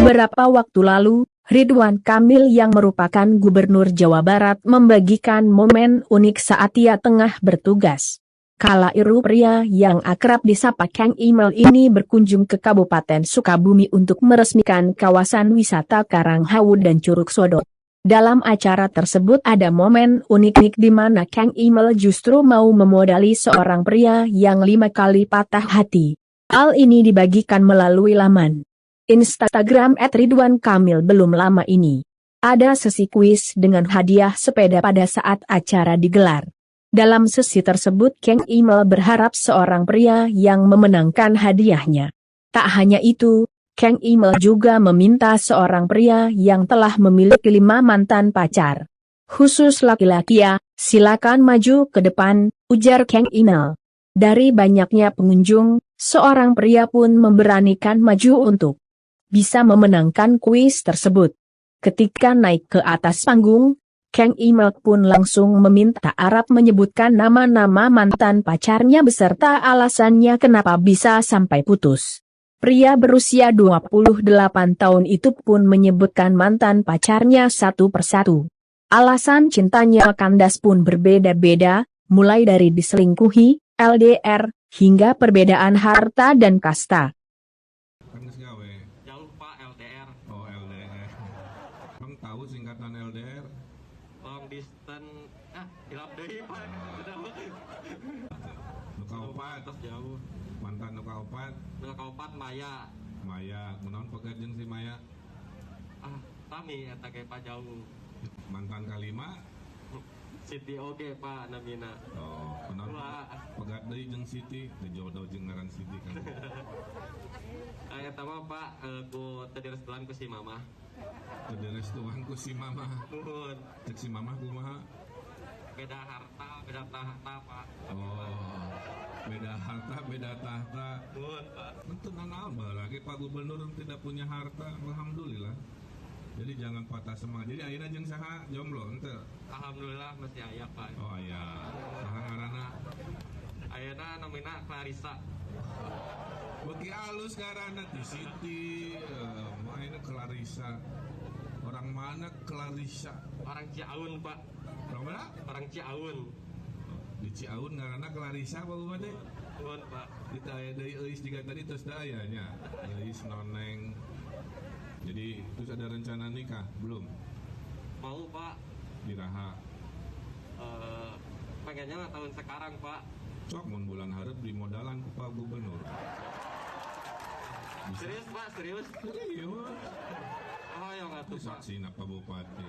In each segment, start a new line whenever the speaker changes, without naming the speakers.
Beberapa waktu lalu, Ridwan Kamil yang merupakan Gubernur Jawa Barat membagikan momen unik saat ia tengah bertugas. Kala itu pria yang akrab disapa Kang Emil ini berkunjung ke Kabupaten Sukabumi untuk meresmikan kawasan wisata Karanghawu dan Curug Sodok. Dalam acara tersebut ada momen unik di mana Kang Emil justru mau memodali seorang pria yang 5 kali patah hati. Hal ini dibagikan melalui laman Instagram @ridwankamil. Belum lama ini ada sesi kuis dengan hadiah sepeda pada saat acara digelar. Dalam sesi tersebut Kang Emil berharap seorang pria yang memenangkan hadiahnya. Tak hanya itu, Kang Emil juga meminta seorang pria yang telah memiliki 5 mantan pacar. Khusus laki-laki ya, silakan maju ke depan, ujar Kang Emil. Dari banyaknya pengunjung, seorang pria pun memberanikan maju untuk bisa memenangkan kuis tersebut. Ketika naik ke atas panggung, Kang Emil pun langsung meminta Arab menyebutkan nama-nama mantan pacarnya beserta alasannya kenapa bisa sampai putus. Pria berusia 28 tahun itu pun menyebutkan mantan pacarnya satu persatu. Alasan cintanya kandas pun berbeda-beda, mulai dari diselingkuhi, LDR, hingga perbedaan harta dan kasta.
Jauh Pak, LDR.
Oh, LDR. Bang tahu singkatan LDR?
Long distance. Hilap deh Pak.
Nuka opat.
Terus jauh.
Mantan nuka opat.
Nuka opat Maya.
Maya, kunaon pekerjaan si Maya?
Tami eta ge Pak jauh.
Mantan kalima?
Siti oge Pak namina.
Oh, kunaon pegat deui jeung Siti, teu jodoh jeung ngaran Siti kan.
Eta mah Pak ku teu direstuan ku si Mama.
Teu direstuan ku si Mama.
Nuhun.
Cek si Mama kumaha?
Beda harta, beda tahta Pak.
Oh, beda harta, beda tahta.
Nuhun Pak.
Tentu nanaon lagi Pak Gubernur tidak punya harta, alhamdulillah. Jadi jangan patah semangat. Jadi ayeuna jeung saha jomblo henteu?
Alhamdulillah masih aya Pak.
Oh aya. Saha ngaranna?
Ayeuna namina Clarissa.
Beki alus ngaranna ti Siti, mainnya Clarissa. Orang mana Clarissa?
Orang Ciaun Pak.
Orang mana?
Orang Ciaun.
Di Ciaun ngaranna Clarissa apa gua teh?
Nuhun Pak.
Kita aya deui euis diga tadi terus da aya nya. Euis noneng. Jadi terus ada rencana nikah belum?
Mau Pak.
Diraha.
Pengennya mah tahun sekarang Pak.
Cok mun bulan hareup di modalan ku Pak Gubernur. Bisa?
Serius Pak, serius.
Serius.
Oh yang atuh Pak.
Saksina Pak Bupati.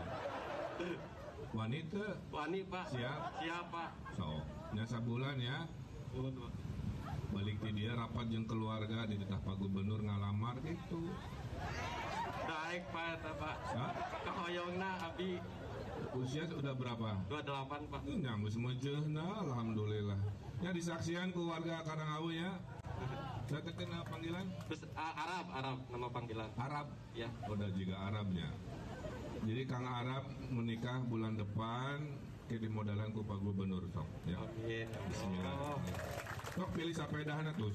Wanita.
Wani Pak.
Siap.
Siap Pak.
So, nya sabulan ya.
Nuhun Pak.
Balik ti dia rapat jeung keluarga di teteh Pak Gubernur ngalamar gitu.
Daek Pak eta Pak.
Hah?
Kahoyongna abi
Usia sudah berapa?
28 Pak.
Nyambut semejehna, alhamdulillah. Ya disaksian keluarga Karanghawu ya. Saya terkena panggilan?
Terus Arab nama panggilan.
Arab.
Ya.
Udah juga Arabnya. Jadi Kang Arab menikah bulan depan ke di modalan ku Pak Gubernur sok. Ya.
Amin.
Bismillah. Sok pilih sapedahna tuh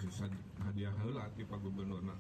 hadiah heula ti Pak Gubernurna.